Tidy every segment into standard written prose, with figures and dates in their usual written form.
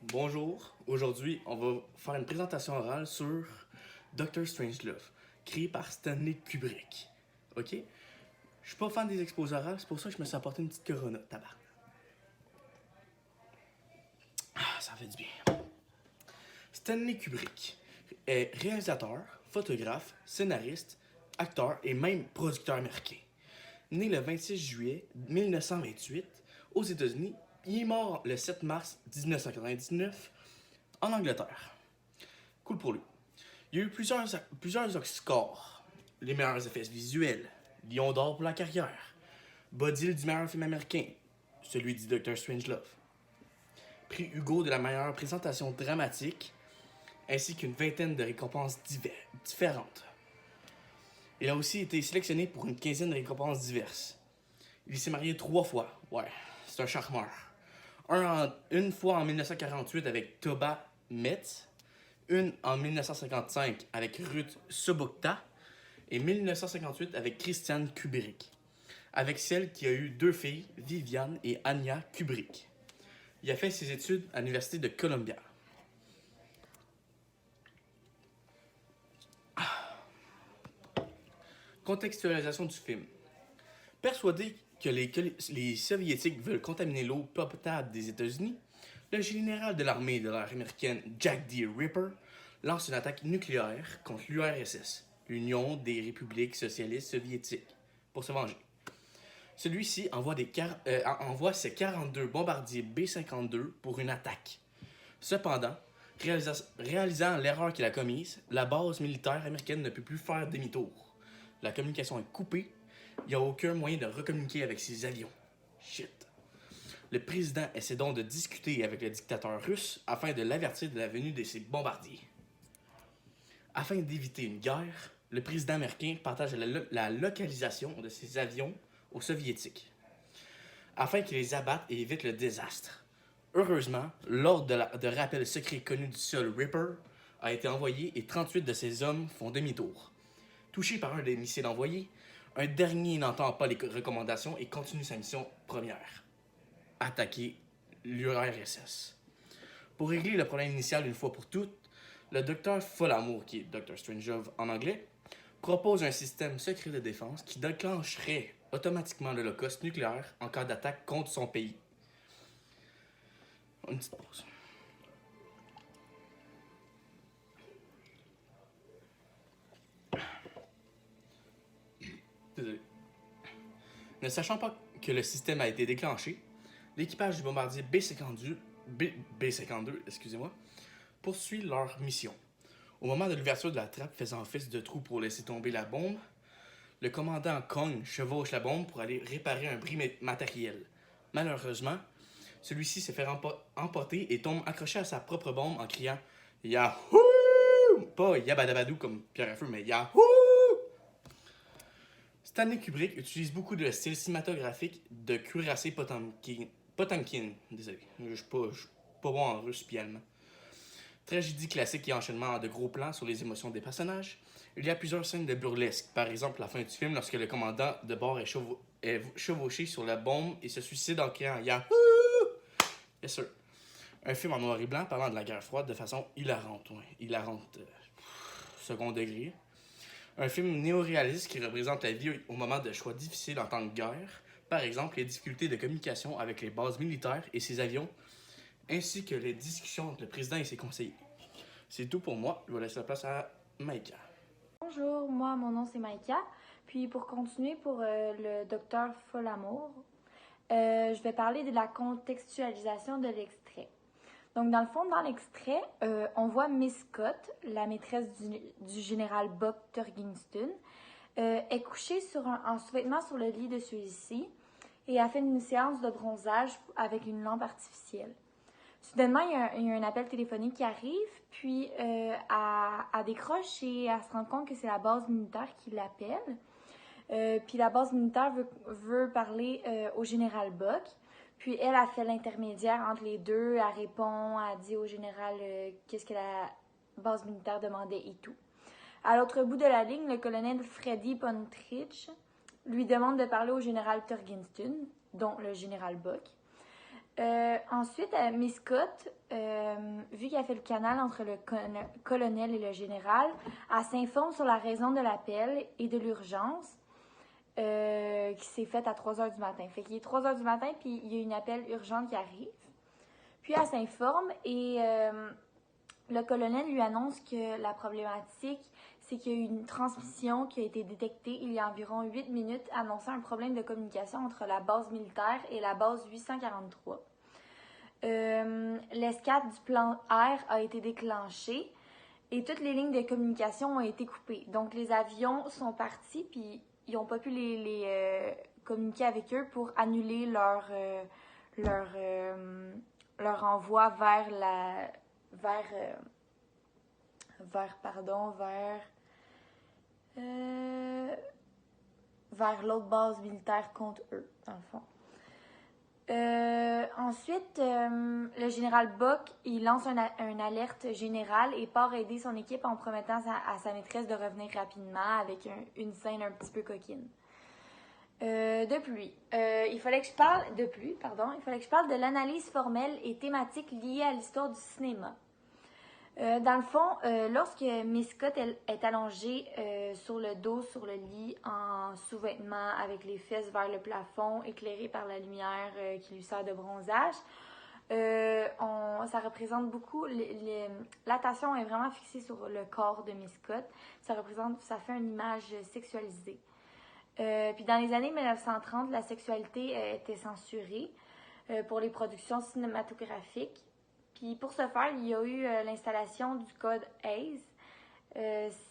Bonjour. Aujourd'hui, on va faire une présentation orale sur Doctor Strangelove, créé par Stanley Kubrick. Ok? Je suis pas fan des exposés orales, c'est pour ça que je me suis apporté une petite Corona, tabac. Ça fait du bien. Stanley Kubrick est réalisateur, photographe, scénariste, acteur et même producteur américain. Né le 26 juillet 1928 aux États-Unis, il est mort le 7 mars 1999 en Angleterre. Cool pour lui. Il y a eu plusieurs Oscars. Les meilleurs effets visuels, Lion d'or pour la carrière, Bodil du meilleur film américain, celui du Dr. Strangelove, prix Hugo de la meilleure présentation dramatique, ainsi qu'une vingtaine de récompenses différentes. Il a aussi été sélectionné pour une quinzaine de récompenses diverses. Il s'est marié 3 fois. Ouais, c'est un charmeur. Une fois en 1948 avec Toba Metz, une en 1955 avec Ruth Sobukta et 1958 avec Christiane Kubrick, avec celle qui a eu 2 filles, Viviane et Anya Kubrick. Il a fait ses études à l'Université de Columbia. Contextualisation du film. Persuadé que les Soviétiques veulent contaminer l'eau potable des États-Unis, le général de l'armée de l'air américaine Jack D. Ripper lance une attaque nucléaire contre l'URSS, l'Union des républiques socialistes soviétiques, pour se venger. Celui-ci envoie ses 42 bombardiers B-52 pour une attaque. Cependant, réalisant l'erreur qu'il a commise, la base militaire américaine ne peut plus faire demi-tour. La communication est coupée. Il n'y a aucun moyen de recommuniquer avec ses avions. Shit. Le président essaie donc de discuter avec le dictateur russe afin de l'avertir de la venue de ses bombardiers. Afin d'éviter une guerre, le président américain partage la localisation de ses avions aux soviétiques, afin qu'ils les abattent et évitent le désastre. Heureusement, l'ordre de rappel secret connu du seul Ripper a été envoyé et 38 de ses hommes font demi-tour. Touché par un des missiles envoyés, un dernier n'entend pas les recommandations et continue sa mission première: attaquer l'URSS. Pour régler le problème initial une fois pour toutes, le docteur Folamour, qui est Dr. Strangelove en anglais, propose un système secret de défense qui déclencherait automatiquement l'holocauste nucléaire en cas d'attaque contre son pays. Une petite pause. Désolé. Ne sachant pas que le système a été déclenché, l'équipage du bombardier B-52 poursuit leur mission. Au moment de l'ouverture de la trappe faisant office de trou pour laisser tomber la bombe, le commandant Kong chevauche la bombe pour aller réparer un bris matériel. Malheureusement, celui-ci se fait emporter et tombe accroché à sa propre bombe en criant « Yahoo! » Pas « Yabadabadou » comme Pierre à feu, mais « Yahoo! » Stanley Kubrick utilise beaucoup de style cinématographique de cuirassé Potemkin. Désolé, je suis pas bon en russe puis allemand. Tragédie classique et enchaînement de gros plans sur les émotions des personnages. Il y a plusieurs scènes de burlesque. Par exemple, la fin du film, lorsque le commandant de bord est chevauché sur la bombe et se suicide en criant « Yahoo! » Yes sir. Un film en noir et blanc parlant de la guerre froide de façon hilarante. Second degré. Un film néo-réaliste qui représente la vie au moment de choix difficiles en temps de guerre. Par exemple, les difficultés de communication avec les bases militaires et ses avions, ainsi que les discussions entre le président et ses conseillers. C'est tout pour moi. Je vais laisser la place à Maïka. Bonjour, mon nom c'est Maïka. Puis pour continuer pour le docteur Folamour, je vais parler de la contextualisation de l'extrait. Donc dans le fond, dans l'extrait, on voit Miss Scott, la maîtresse du général Buck Turkington, est couchée en sous-vêtements sur le lit de celui-ci et a fait une séance de bronzage avec une lampe artificielle. Soudainement, il y a un appel téléphonique qui arrive, puis elle décroche et elle se rend compte que c'est la base militaire qui l'appelle. Puis la base militaire veut parler au général Buck. Puis elle a fait l'intermédiaire entre les deux, elle répond, elle dit au général qu'est-ce que la base militaire demandait et tout. À l'autre bout de la ligne, le colonel Freddy Pontridge lui demande de parler au général Turkington, dont le général Buck. Ensuite, Miss Scott, vu qu'elle fait le canal entre le colonel et le général, elle s'informe sur la raison de l'appel et de l'urgence qui s'est faite à 3 heures du matin. Fait qu'il est 3 heures du matin, puis il y a une appel urgente qui arrive. Puis elle s'informe et le colonel lui annonce que la problématique, c'est qu'il y a eu une transmission qui a été détectée il y a environ 8 minutes, annonçant un problème de communication entre la base militaire et la base 843. L'escadre du plan R a été déclenchée et toutes les lignes de communication ont été coupées. Donc les avions sont partis puis ils n'ont pas pu les communiquer avec eux pour annuler leur envoi vers l'autre base militaire contre eux, dans le fond. Ensuite, le général Buck, il lance un alerte générale et part aider son équipe en promettant à sa maîtresse de revenir rapidement avec une scène un petit peu coquine. Il fallait que je parle de l'analyse formelle et thématique liée à l'histoire du cinéma. Dans le fond, lorsque Miss Scott est allongée sur le dos, sur le lit, en sous-vêtements, avec les fesses vers le plafond, éclairée par la lumière qui lui sert de bronzage, ça représente beaucoup, l'attention est vraiment fixée sur le corps de Miss Scott. Ça fait une image sexualisée. Puis dans les années 1930, la sexualité était censurée pour les productions cinématographiques. Puis pour ce faire, il y a eu l'installation du code Hays,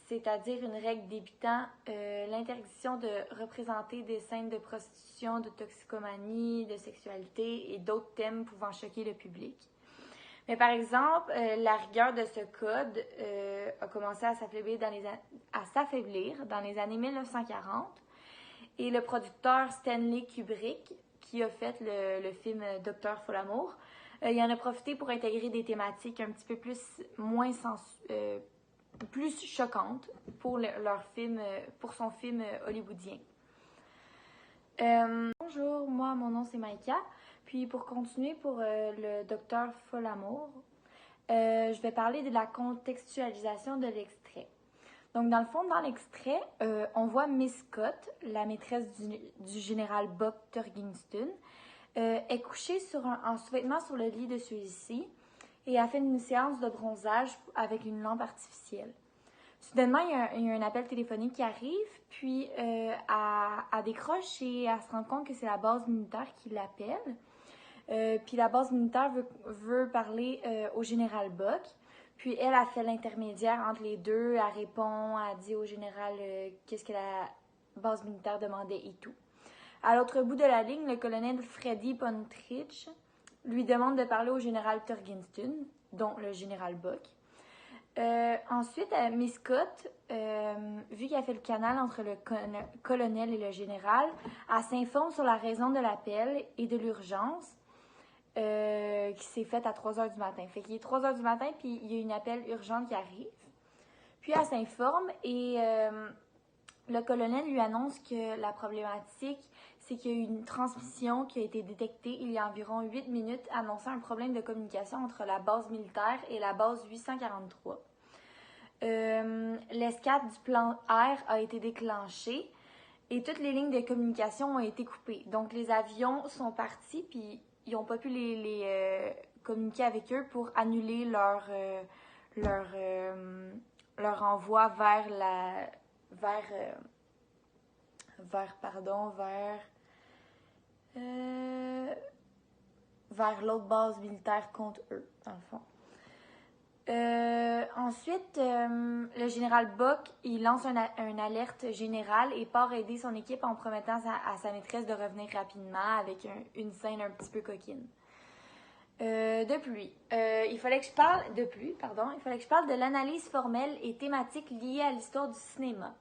c'est-à-dire une règle débutant l'interdiction de représenter des scènes de prostitution, de toxicomanie, de sexualité et d'autres thèmes pouvant choquer le public. Mais par exemple, la rigueur de ce code a commencé à s'affaiblir dans les années 1940 et le producteur Stanley Kubrick, qui a fait le film Dr. Folamour, il en a profité pour intégrer des thématiques un petit peu plus choquantes pour son film hollywoodien. Bonjour, moi mon nom c'est Maïka, puis pour continuer pour le Dr. Folamour, je vais parler de la contextualisation de l'extrait. Donc dans le fond, dans l'extrait, on voit Miss Scott, la maîtresse du général Buck Turkington, est couchée en sous-vêtements sur le lit de celui-ci et a fait une séance de bronzage avec une lampe artificielle. Soudainement, il y a un appel téléphonique qui arrive, puis elle décroche et elle se rend compte que c'est la base militaire qui l'appelle. Puis la base militaire veut parler au général Buck. Puis elle a fait l'intermédiaire entre les deux, elle répond, elle dit au général qu'est-ce que la base militaire demandait et tout. À l'autre bout de la ligne, le colonel Freddy Pontrich lui demande de parler au général Turkington, dont le général Buck. Ensuite, Miss Scott, vu qu'elle fait le canal entre le colonel et le général, elle s'informe sur la raison de l'appel et de l'urgence qui s'est faite à 3 heures du matin. Fait qu'il est 3 heures du matin, puis il y a une appel urgente qui arrive. Puis elle s'informe et le colonel lui annonce que la problématique, c'est qu'il y a eu une transmission qui a été détectée il y a environ 8 minutes, annonçant un problème de communication entre la base militaire et la base 843. L'escadre du plan R a été déclenchée et toutes les lignes de communication ont été coupées. Donc les avions sont partis, puis ils n'ont pas pu les communiquer avec eux pour annuler leur envoi vers l'autre base militaire contre eux, dans le fond. Ensuite, le général Buck, il lance un alerte générale et part aider son équipe en promettant à sa maîtresse de revenir rapidement avec une scène un petit peu coquine. Il fallait que je parle de l'analyse formelle et thématique liée à l'histoire du cinéma.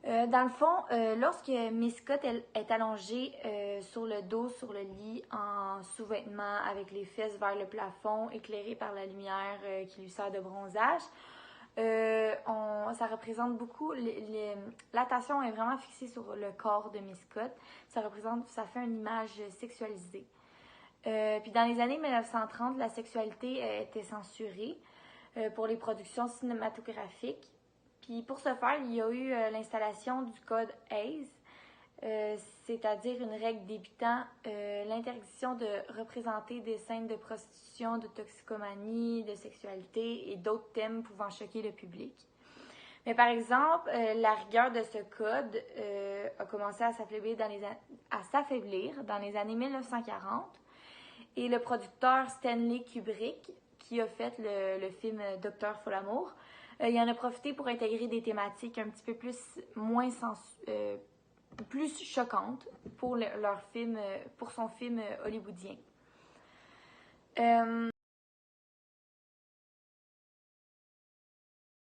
Dans le fond, lorsque Miss Scott est allongée sur le dos, sur le lit, en sous-vêtements, avec les fesses vers le plafond, éclairée par la lumière qui lui sert de bronzage, ça représente beaucoup, l'attention est vraiment fixée sur le corps de Miss Scott. Ça fait une image sexualisée. Puis dans les années 1930, la sexualité était censurée pour les productions cinématographiques. Puis pour ce faire, il y a eu l'installation du code Hays, c'est-à-dire une règle débutant l'interdiction de représenter des scènes de prostitution, de toxicomanie, de sexualité et d'autres thèmes pouvant choquer le public. Mais par exemple, la rigueur de ce code a commencé à s'affaiblir dans les années 1940 et le producteur Stanley Kubrick, qui a fait le film Docteur Folamour, il en a profité pour intégrer des thématiques un petit peu plus choquantes pour son film hollywoodien.